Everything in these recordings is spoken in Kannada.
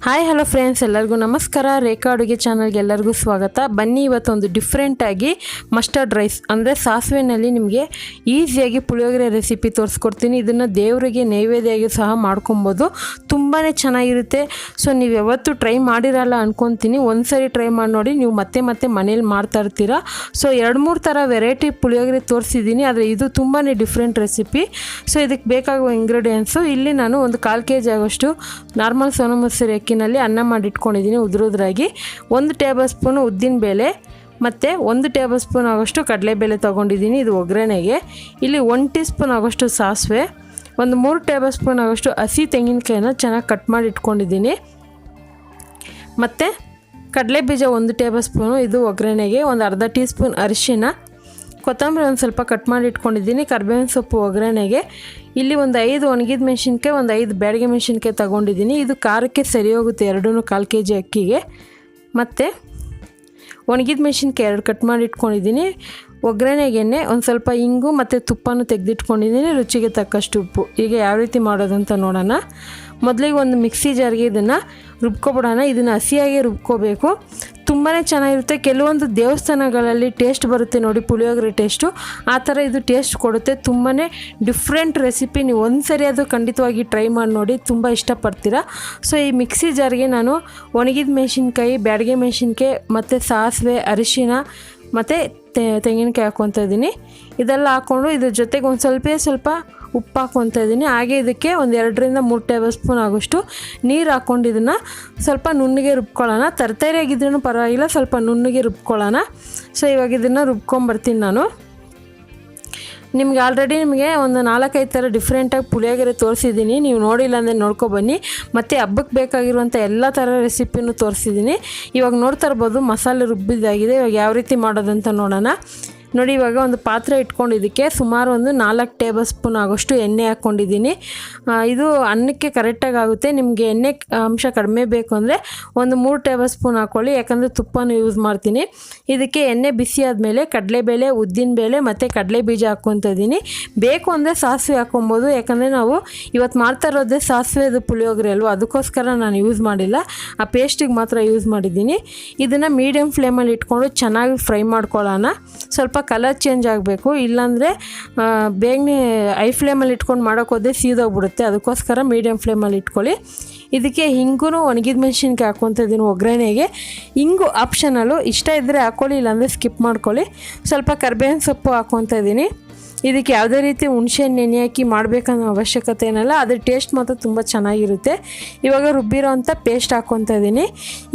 ಹಾಯ್ ಹಲೋ ಫ್ರೆಂಡ್ಸ್, ಎಲ್ಲರಿಗೂ ನಮಸ್ಕಾರ. ರೇಖಾ ಅಡುಗೆ ಚಾನಲ್ಗೆ ಎಲ್ಲರಿಗೂ ಸ್ವಾಗತ. ಬನ್ನಿ, ಇವತ್ತೊಂದು ಡಿಫ್ರೆಂಟಾಗಿ ಮಸ್ಟರ್ಡ್ ರೈಸ್ ಅಂದರೆ ಸಾಸಿವೆನಲ್ಲಿ ನಿಮಗೆ ಈಸಿಯಾಗಿ ಪುಳಿಯೋಗರೆ ರೆಸಿಪಿ ತೋರಿಸ್ಕೊಡ್ತೀನಿ. ಇದನ್ನು ದೇವರಿಗೆ ನೈವೇದ್ಯವಾಗಿ ಸಹ ಮಾಡ್ಕೊಬೋದು. ತುಂಬಾ ಚೆನ್ನಾಗಿರುತ್ತೆ. ಸೊ ನೀವು ಯಾವತ್ತೂ ಟ್ರೈ ಮಾಡಿರಲ್ಲ ಅಂದ್ಕೊತೀನಿ. ಒಂದ್ಸರಿ ಟ್ರೈ ಮಾಡಿ ನೋಡಿ, ನೀವು ಮತ್ತೆ ಮತ್ತೆ ಮನೇಲಿ ಮಾಡ್ತಾ ಇರ್ತೀರಾ. ಸೊ 2-3 ಥರ ವೆರೈಟಿ ಪುಳಿಯೋಗರೆ ತೋರಿಸಿದ್ದೀನಿ, ಆದರೆ ಇದು ತುಂಬಾ ಡಿಫ್ರೆಂಟ್ ರೆಸಿಪಿ. ಸೊ ಇದಕ್ಕೆ ಬೇಕಾಗುವ ಇಂಗ್ರೀಡಿಯೆಂಟ್ಸು ಇಲ್ಲಿ ನಾನು ಒಂದು 1/4 kg ಆಗೋಷ್ಟು ನಾರ್ಮಲ್ ಸೋನಾ ಮಸೂರಿ ಅಕ್ಕಿನಲ್ಲಿ ಅನ್ನ ಮಾಡಿಟ್ಕೊಂಡಿದ್ದೀನಿ ಉದುರುದ್ರಾಗಿ. 1 ಟೇಬಲ್ ಸ್ಪೂನು ಉದ್ದಿನಬೇಳೆ ಮತ್ತು 1 ಟೇಬಲ್ ಸ್ಪೂನ್ ಆಗೋಷ್ಟು ಕಡಲೆಬೇಳೆ ತೊಗೊಂಡಿದ್ದೀನಿ ಇದು ಒಗ್ಗರಣೆಗೆ. ಇಲ್ಲಿ 1 ಟೀ ಸ್ಪೂನ್ ಆಗೋಷ್ಟು ಸಾಸಿವೆ, ಒಂದು 3 ಟೇಬಲ್ ಸ್ಪೂನ್ ಆಗೋಷ್ಟು ಹಸಿ ತೆಂಗಿನಕಾಯಿನ ಚೆನ್ನಾಗಿ ಕಟ್ ಮಾಡಿ ಇಟ್ಕೊಂಡಿದ್ದೀನಿ. ಮತ್ತು ಕಡಲೆ ಬೀಜ 1 ಟೇಬಲ್ ಸ್ಪೂನು ಇದು ಒಗ್ಗರಣೆಗೆ. ಒಂದು ಅರ್ಧ ಟೀ ಸ್ಪೂನ್ ಅರಿಶಿನ, ಕೊತ್ತಂಬರಿ ಒಂದು ಸ್ವಲ್ಪ ಕಟ್ ಮಾಡಿ ಇಟ್ಕೊಂಡಿದ್ದೀನಿ, ಕರಿಬೇವಿನ ಸೊಪ್ಪು ಒಗ್ಗರಣೆಗೆ. ಇಲ್ಲಿ ಒಂದು 5 ಒಣಗಿದ ಮೆಣಸಿನ್ಕಾಯಿ, ಒಂದು 5 ಬ್ಯಾಡಗೆ ಮೆಣಸಿನ್ಕಾಯಿ ತೊಗೊಂಡಿದ್ದೀನಿ. ಇದು ಖಾರಕ್ಕೆ ಸರಿ ಹೋಗುತ್ತೆ, 1/4 kg ಅಕ್ಕಿಗೆ. ಮತ್ತು ಒಣಗಿದ ಮೆಣಸಿನ್ಕಾಯಿ 2 ಕಟ್ ಮಾಡಿ ಇಟ್ಕೊಂಡಿದ್ದೀನಿ. ಒಗ್ಗರಣೆಗೆ ಒಂದು ಸ್ವಲ್ಪ ಇಂಗು ಮತ್ತು ತುಪ್ಪನೂ ತೆಗೆದಿಟ್ಕೊಂಡಿದ್ದೀನಿ, ರುಚಿಗೆ ತಕ್ಕಷ್ಟು ಉಪ್ಪು. ಈಗ ಯಾವ ರೀತಿ ಮಾಡೋದಂತ ನೋಡೋಣ. ಮೊದಲಿಗೆ ಒಂದು ಮಿಕ್ಸಿ ಜಾರ್ಗೆ ಇದನ್ನು ರುಬ್ಕೊಬಿಡೋಣ. ಇದನ್ನು ಹಸಿಯಾಗಿ ರುಬ್ಕೋಬೇಕು, ತುಂಬಾ ಚೆನ್ನಾಗಿರುತ್ತೆ. ಕೆಲವೊಂದು ದೇವಸ್ಥಾನಗಳಲ್ಲಿ ಟೇಸ್ಟ್ ಬರುತ್ತೆ ನೋಡಿ, ಪುಳಿಯೋಗರೆ ಟೇಸ್ಟು, ಆ ಥರ ಇದು ಟೇಸ್ಟ್ ಕೊಡುತ್ತೆ. ತುಂಬಾ ಡಿಫ್ರೆಂಟ್ ರೆಸಿಪಿ. ನೀವು ಒಂದ್ಸರಿ ಅದು ಖಂಡಿತವಾಗಿ ಟ್ರೈ ಮಾಡಿ ನೋಡಿ, ತುಂಬ ಇಷ್ಟಪಡ್ತೀರಾ. ಸೊ ಈ ಮಿಕ್ಸಿ ಜಾರ್ಗೆ ನಾನು ಒಣಗಿದ ಮೆಣಸಿನ್ಕಾಯಿ, ಬ್ಯಾಡಗೆ ಮೆಣಸಿನ್ಕಾಯಿ ಮತ್ತು ಸಾಸಿವೆ, ಅರಿಶಿನ ಮತ್ತು ತೆಂಗಿನಕಾಯಿ ಹಾಕ್ಕೊತಾ ಇದ್ದೀನಿ. ಇದೆಲ್ಲ ಹಾಕ್ಕೊಂಡು ಇದ್ರ ಜೊತೆಗೆ ಒಂದು ಸ್ವಲ್ಪ ಉಪ್ಪು ಹಾಕ್ಕೊತಾ ಇದ್ದೀನಿ. ಹಾಗೆ ಇದಕ್ಕೆ ಒಂದು 2-3 ಟೇಬಲ್ ಸ್ಪೂನ್ ಆಗೋಷ್ಟು ನೀರು ಹಾಕ್ಕೊಂಡು ಇದನ್ನು ಸ್ವಲ್ಪ ನುಣ್ಣಗೆ ರುಬ್ಕೊಳ್ಳೋಣ. ತರಕಾರಿಯಾಗಿದ್ರೂ ಪರವಾಗಿಲ್ಲ, ಸ್ವಲ್ಪ ನುಣ್ಣಗೆ ರುಬ್ಕೊಳ್ಳೋಣ. ಸೊ ಇವಾಗ ಇದನ್ನು ರುಬ್ಕೊಂಬರ್ತೀನಿ ನಾನು. ನಿಮ್ಗೆ ಆಲ್ರೆಡಿ ನಿಮಗೆ ಒಂದು 4-5 ಥರ ಡಿಫ್ರೆಂಟಾಗಿ ಪುಳಿಯೋಗರೆ ತೋರಿಸಿದ್ದೀನಿ, ನೀವು ನೋಡಿಲ್ಲ ಅಂದರೆ ನೋಡ್ಕೊಬನ್ನಿ. ಮತ್ತು ಹಬ್ಬಕ್ಕೆ ಬೇಕಾಗಿರುವಂಥ ಎಲ್ಲ ಥರ ರೆಸಿಪಿನೂ ತೋರಿಸಿದ್ದೀನಿ. ಇವಾಗ ನೋಡ್ತಾ ಇರ್ಬೋದು ಮಸಾಲೆ ರುಬ್ಬಿದ್ದಾಗಿದೆ. ಇವಾಗ ಯಾವ ರೀತಿ ಮಾಡೋದಂತ ನೋಡೋಣ. ನೋಡಿ, ಇವಾಗ ಒಂದು ಪಾತ್ರೆ ಇಟ್ಕೊಂಡು ಇದಕ್ಕೆ ಸುಮಾರು ಒಂದು 4 ಟೇಬಲ್ ಸ್ಪೂನ್ ಆಗೋಷ್ಟು ಎಣ್ಣೆ ಹಾಕ್ಕೊಂಡಿದ್ದೀನಿ. ಇದು ಅನ್ನಕ್ಕೆ ಕರೆಕ್ಟಾಗಿ ಆಗುತ್ತೆ. ನಿಮಗೆ ಎಣ್ಣೆ ಅಂಶ ಕಡಿಮೆ ಬೇಕು ಅಂದರೆ ಒಂದು 3 ಟೇಬಲ್ ಸ್ಪೂನ್ ಹಾಕ್ಕೊಳ್ಳಿ, ಯಾಕಂದರೆ ತುಪ್ಪನೂ ಯೂಸ್ ಮಾಡ್ತೀನಿ. ಇದಕ್ಕೆ ಎಣ್ಣೆ ಬಿಸಿ ಆದಮೇಲೆ ಕಡಲೆಬೇಳೆ, ಉದ್ದಿನಬೇಳೆ ಮತ್ತು ಕಡಲೆ ಬೀಜ ಹಾಕ್ಕೊತಾ ಇದ್ದೀನಿ. ಬೇಕು ಅಂದರೆ ಸಾಸಿವೆ ಹಾಕ್ಕೊಬೋದು, ಯಾಕಂದರೆ ನಾವು ಇವತ್ತು ಮಾಡ್ತಾ ಇರೋದೇ ಸಾಸಿವೆದು ಪುಳಿಯೋಗರೆ ಅಲ್ವ, ಅದಕ್ಕೋಸ್ಕರ ನಾನು ಯೂಸ್ ಮಾಡಿಲ್ಲ, ಆ ಪೇಸ್ಟಿಗೆ ಮಾತ್ರ ಯೂಸ್ ಮಾಡಿದ್ದೀನಿ. ಇದನ್ನು ಮೀಡಿಯಮ್ ಫ್ಲೇಮಲ್ಲಿ ಇಟ್ಕೊಂಡು ಚೆನ್ನಾಗಿ ಫ್ರೈ ಮಾಡ್ಕೊಳ್ಳೋಣ. ಸ್ವಲ್ಪ ಕಲರ್ ಚೇಂಜ್ ಆಗಬೇಕು, ಇಲ್ಲಾಂದರೆ ಬೇಗನೆ ಐ ಫ್ಲೇಮಲ್ಲಿ ಇಟ್ಕೊಂಡು ಮಾಡೋಕ್ಕೋದ್ರೆ ಸೀದೋಗ್ಬಿಡುತ್ತೆ. ಅದಕ್ಕೋಸ್ಕರ ಮೀಡಿಯಮ್ ಫ್ಲೇಮಲ್ಲಿ ಇಟ್ಕೊಳ್ಳಿ. ಇದಕ್ಕೆ ಹಿಂಗೂ ಒಣಗಿದ ಮೆಣಸಿನ್ಕಾಯಿ ಹಾಕ್ಕೊತಾ ಇದ್ದೀನಿ ಒಗ್ಗರಣೆಗೆ. ಹಿಂಗು ಆಪ್ಷನಲ್ಲು, ಇಷ್ಟ ಇದ್ದರೆ ಹಾಕ್ಕೊಳ್ಳಿ, ಇಲ್ಲಾಂದರೆ ಸ್ಕಿಪ್ ಮಾಡ್ಕೊಳ್ಳಿ. ಸ್ವಲ್ಪ ಕರಿಬೇವಿನ ಸೊಪ್ಪು ಹಾಕ್ಕೊತಾ ಇದ್ದೀನಿ. ಇದಕ್ಕೆ ಯಾವುದೇ ರೀತಿ ಹುಣಸೆಹಣ್ಣು ನೆನೆ ಹಾಕಿ ಮಾಡಬೇಕನ್ನೋ ಅವಶ್ಯಕತೆ ಏನಲ್ಲ, ಅದ್ರ ಟೇಸ್ಟ್ ಮಾತ್ರ ತುಂಬ ಚೆನ್ನಾಗಿರುತ್ತೆ. ಇವಾಗ ರುಬ್ಬಿರೋ ಅಂಥ ಪೇಸ್ಟ್ ಹಾಕ್ಕೊತಾ ಇದ್ದೀನಿ.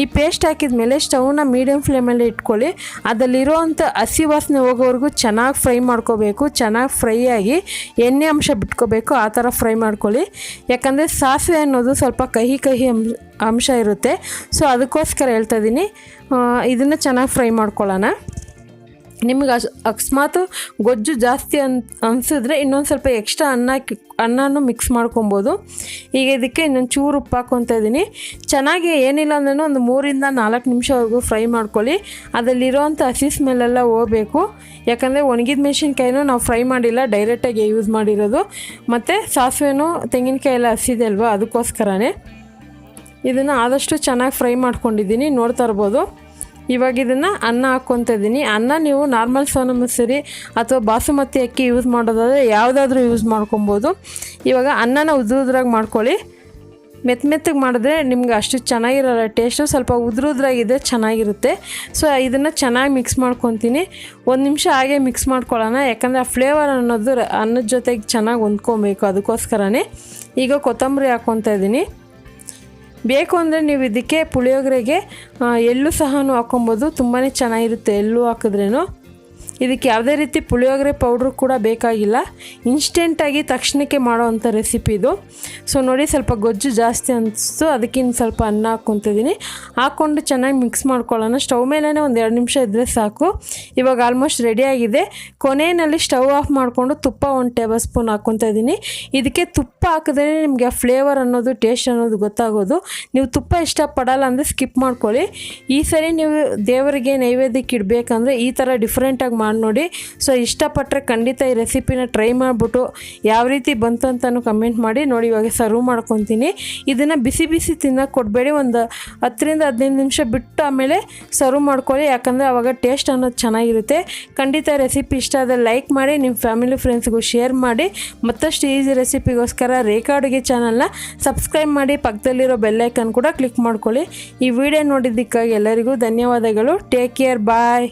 ಈ ಪೇಸ್ಟ್ ಹಾಕಿದ ಮೇಲೆ ಸ್ಟವ್ನ ಮೀಡಿಯಮ್ ಫ್ಲೇಮಲ್ಲಿ ಇಟ್ಕೊಳ್ಳಿ. ಅದರಲ್ಲಿರೋ ಅಂಥ ಹಸಿ ವಾಸನೆ ಹೋಗೋವರೆಗೂ ಚೆನ್ನಾಗಿ ಫ್ರೈ ಮಾಡ್ಕೋಬೇಕು. ಚೆನ್ನಾಗಿ ಫ್ರೈ ಆಗಿ ಎಣ್ಣೆ ಅಂಶ ಬಿಟ್ಕೋಬೇಕು, ಆ ಥರ ಫ್ರೈ ಮಾಡ್ಕೊಳ್ಳಿ. ಯಾಕಂದರೆ ಸಾಸಿವೆ ಅನ್ನೋದು ಸ್ವಲ್ಪ ಕಹಿ ಅಂಶ ಇರುತ್ತೆ. ಸೊ ಅದಕ್ಕೋಸ್ಕರ ಹೇಳ್ತಾ ಇದ್ದೀನಿ, ಇದನ್ನು ಚೆನ್ನಾಗಿ ಫ್ರೈ ಮಾಡ್ಕೊಳ್ಳೋಣ. ನಿಮಗೆ ಅಕಸ್ಮಾತ್ ಗೊಜ್ಜು ಜಾಸ್ತಿ ಅನಿಸಿದ್ರೆ ಇನ್ನೊಂದು ಸ್ವಲ್ಪ ಎಕ್ಸ್ಟ್ರಾ ಅನ್ನನೂ ಮಿಕ್ಸ್ ಮಾಡ್ಕೊಬೋದು. ಈಗ ಇದಕ್ಕೆ ಇನ್ನೊಂದು ಚೂರು ಉಪ್ಪು ಹಾಕ್ಕೊತಾ ಇದ್ದೀನಿ. ಚೆನ್ನಾಗಿ ಏನಿಲ್ಲ ಅಂದ್ರೂ ಒಂದು 3-4 ನಿಮಿಷವರೆಗೂ ಫ್ರೈ ಮಾಡ್ಕೊಳ್ಳಿ. ಅದರಲ್ಲಿರೋವಂಥ ಹಸಿ ಸ್ಮೆಲ್ಲೆಲ್ಲ ಹೋಗಬೇಕು. ಯಾಕಂದರೆ ಒಣಗಿದ ಮೆಣಸಿನ್ಕಾಯಿನೂ ನಾವು ಫ್ರೈ ಮಾಡಿಲ್ಲ, ಡೈರೆಕ್ಟಾಗಿ ಯೂಸ್ ಮಾಡಿರೋದು. ಮತ್ತು ಸಾಸಿವೆನೂ ತೆಂಗಿನಕಾಯಿ ಎಲ್ಲ ಹಸಿದೆ ಅಲ್ವಾ, ಅದಕ್ಕೋಸ್ಕರನೇ ಇದನ್ನು ಆದಷ್ಟು ಚೆನ್ನಾಗಿ ಫ್ರೈ ಮಾಡ್ಕೊಂಡಿದ್ದೀನಿ, ನೋಡ್ತಾ ಇರ್ಬೋದು. ಇವಾಗ ಇದನ್ನು ಅನ್ನ ಹಾಕ್ಕೊತಾ ಇದ್ದೀನಿ. ಅನ್ನ ನೀವು ನಾರ್ಮಲ್ ಸೋನಾ ಮಸೂರಿ ಅಥವಾ ಬಾಸುಮತಿ ಅಕ್ಕಿ ಯೂಸ್ ಮಾಡೋದಾದರೆ ಯಾವುದಾದ್ರೂ ಯೂಸ್ ಮಾಡ್ಕೊಬೋದು. ಇವಾಗ ಅನ್ನನ ಉದ್ರಾಗಿ ಮಾಡ್ಕೊಳ್ಳಿ. ಮೆತ್ತಗೆ ಮಾಡಿದ್ರೆ ನಿಮ್ಗೆ ಅಷ್ಟು ಚೆನ್ನಾಗಿರಲ್ಲ ಟೇಸ್ಟು, ಸ್ವಲ್ಪ ಉದ್ರಾಗಿದ್ದರೆ ಚೆನ್ನಾಗಿರುತ್ತೆ. ಸೊ ಇದನ್ನು ಚೆನ್ನಾಗಿ ಮಿಕ್ಸ್ ಮಾಡ್ಕೊತೀನಿ. 1 ನಿಮಿಷ ಹಾಗೆ ಮಿಕ್ಸ್ ಮಾಡ್ಕೊಳ್ಳೋಣ, ಯಾಕಂದರೆ ಆ ಫ್ಲೇವರ್ ಅನ್ನೋದು ಅನ್ನದ ಜೊತೆಗೆ ಚೆನ್ನಾಗಿ ಹೊಂದ್ಕೊಬೇಕು, ಅದಕ್ಕೋಸ್ಕರನೇ. ಈಗ ಕೊತ್ತಂಬರಿ ಹಾಕ್ಕೊತಾ ಇದ್ದೀನಿ. ಬೇಕು ಅಂದರೆ ನೀವು ಇದಕ್ಕೆ ಪುಳಿಯೋಗರೆಗೆ ಎಳ್ಳು ಸಹ ಹಾಕ್ಕೊಬೋದು, ತುಂಬಾ ಚೆನ್ನಾಗಿರುತ್ತೆ ಎಳ್ಳು ಹಾಕಿದ್ರೇನು. ಇದಕ್ಕೆ ಯಾವುದೇ ರೀತಿ ಪುಳಿಯೋಗರೆ ಪೌಡ್ರು ಕೂಡ ಬೇಕಾಗಿಲ್ಲ, ಇನ್ಸ್ಟೆಂಟಾಗಿ ತಕ್ಷಣಕ್ಕೆ ಮಾಡೋವಂಥ ರೆಸಿಪಿ ಇದು. ಸೊ ನೋಡಿ, ಸ್ವಲ್ಪ ಗೊಜ್ಜು ಜಾಸ್ತಿ ಅನಿಸ್ತು, ಅದಕ್ಕಿಂತ ಸ್ವಲ್ಪ ಅನ್ನ ಹಾಕ್ಕೊತಿದ್ದೀನಿ. ಹಾಕ್ಕೊಂಡು ಚೆನ್ನಾಗಿ ಮಿಕ್ಸ್ ಮಾಡ್ಕೊಳ್ಳೋಣ. ಸ್ಟವ್ ಮೇಲೇ ಒಂದು 2 ನಿಮಿಷ ಇದ್ದರೆ ಸಾಕು. ಇವಾಗ ಆಲ್ಮೋಸ್ಟ್ ರೆಡಿಯಾಗಿದೆ. ಕೊನೆಯಲ್ಲಿ ಸ್ಟವ್ ಆಫ್ ಮಾಡಿಕೊಂಡು ತುಪ್ಪ 1 ಟೇಬಲ್ ಸ್ಪೂನ್ ಹಾಕ್ಕೊತಾ ಇದ್ದೀನಿ. ಇದಕ್ಕೆ ತುಪ್ಪ ಹಾಕಿದ್ರೆ ನಿಮಗೆ ಆ ಫ್ಲೇವರ್ ಅನ್ನೋದು, ಟೇಸ್ಟ್ ಅನ್ನೋದು ಗೊತ್ತಾಗೋದು. ನೀವು ತುಪ್ಪ ಇಷ್ಟಪಡಲ್ಲ ಅಂದರೆ ಸ್ಕಿಪ್ ಮಾಡ್ಕೊಳ್ಳಿ. ಈ ಸರಿ ನೀವು ದೇವರಿಗೆ ನೈವೇದ್ಯಕ್ಕೆ ಇಡಬೇಕಂದ್ರೆ ಈ ಥರ ಡಿಫ್ರೆಂಟಾಗಿ ಮಾಡಿ ನೋಡಿ. ಸೊ ಇಷ್ಟಪಟ್ಟರೆ ಖಂಡಿತ ಈ ರೆಸಿಪಿನ ಟ್ರೈ ಮಾಡಿಬಿಟ್ಟು ಯಾವ ರೀತಿ ಬಂತು ಅಂತಲೂ ಕಮೆಂಟ್ ಮಾಡಿ. ನೋಡಿ ಇವಾಗ ಸರ್ವ್ ಮಾಡ್ಕೊತೀನಿ. ಇದನ್ನು ಬಿಸಿ ಬಿಸಿ ತಿನ್ನೋಕೆ ಕೊಡಬೇಡಿ, ಒಂದು 10-15 ನಿಮಿಷ ಬಿಟ್ಟು ಆಮೇಲೆ ಸರ್ವ್ ಮಾಡ್ಕೊಳ್ಳಿ, ಯಾಕಂದರೆ ಆವಾಗ ಟೇಸ್ಟ್ ಅನ್ನೋದು ಚೆನ್ನಾಗಿರುತ್ತೆ. ಖಂಡಿತ ರೆಸಿಪಿ ಇಷ್ಟ ಆದರೆ ಲೈಕ್ ಮಾಡಿ, ನಿಮ್ಮ ಫ್ಯಾಮಿಲಿ ಫ್ರೆಂಡ್ಸ್ಗೂ ಶೇರ್ ಮಾಡಿ. ಮತ್ತಷ್ಟು ಈಸಿ ರೆಸಿಪಿಗೋಸ್ಕರ ರೇಖಾ ಅಡುಗೆ ಚಾನಲ್ನ ಸಬ್ಸ್ಕ್ರೈಬ್ ಮಾಡಿ, ಪಕ್ಕದಲ್ಲಿರೋ ಬೆಲ್ಲೈಕನ್ ಕೂಡ ಕ್ಲಿಕ್ ಮಾಡ್ಕೊಳ್ಳಿ. ಈ ವಿಡಿಯೋ ನೋಡಿದ್ದಕ್ಕಾಗಿ ಎಲ್ಲರಿಗೂ ಧನ್ಯವಾದಗಳು. ಟೇಕ್ ಕೇರ್, ಬಾಯ್.